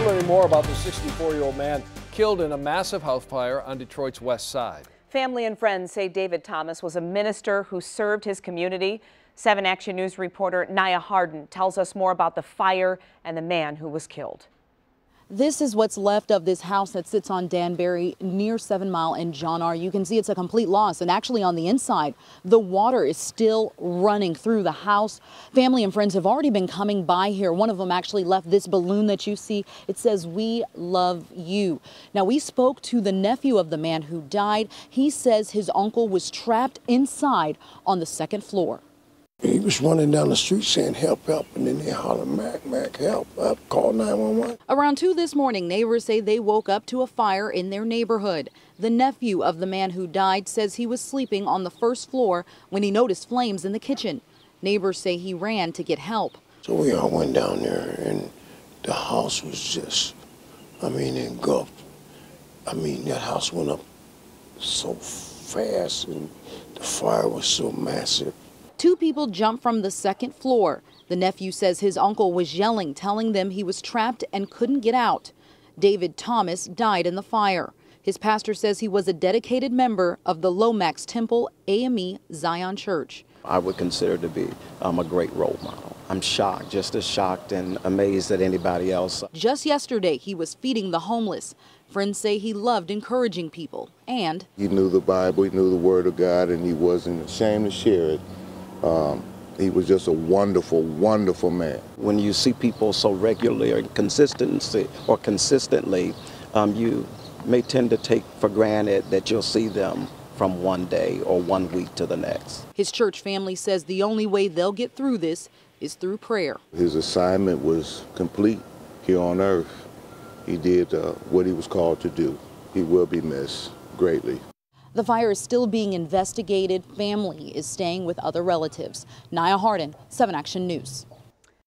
We're learning more about the 64-year-old man killed in a massive house fire on Detroit's west side. Family and friends say David Thomas was a minister who served his community. 7 Action News reporter Nia Harden tells us more about the fire and the man who was killed. This is what's left of this house that sits on Danbury near 7 Mile and John R. You can see it's a complete loss, and actually on the inside, the water is still running through the house. Family and friends have already been coming by here. One of them actually left this balloon that you see. It says, "We love you." Now, we spoke to the nephew of the man who died. He says his uncle was trapped inside on the 2nd floor. He was running down the street saying, "Help, help," and then they hollered, "Mac, Mac, help, up, call 911. Around 2 this morning, neighbors say they woke up to a fire in their neighborhood. The nephew of the man who died says he was sleeping on the 1st floor when he noticed flames in the kitchen. Neighbors say he ran to get help. So we all went down there, and the house was just, engulfed. That house went up so fast, and the fire was so massive. 2 people jumped from the 2nd floor. The nephew says his uncle was yelling, telling them he was trapped and couldn't get out. David Thomas died in the fire. His pastor says he was a dedicated member of the Lomax Temple AME Zion Church. I would consider to be a great role model. I'm shocked, just as shocked and amazed as anybody else. Just yesterday, he was feeding the homeless. Friends say he loved encouraging people, and he knew the Bible, he knew the Word of God, and he wasn't ashamed to share it. He was just a wonderful, wonderful man. When you see people so regularly or consistently, you may tend to take for granted that you'll see them from one day or 1 week to the next. His church family says the only way they'll get through this is through prayer. His assignment was complete here on earth. He did what he was called to do. He will be missed greatly. The fire is still being investigated. Family is staying with other relatives. Nia Harden, 7 Action News.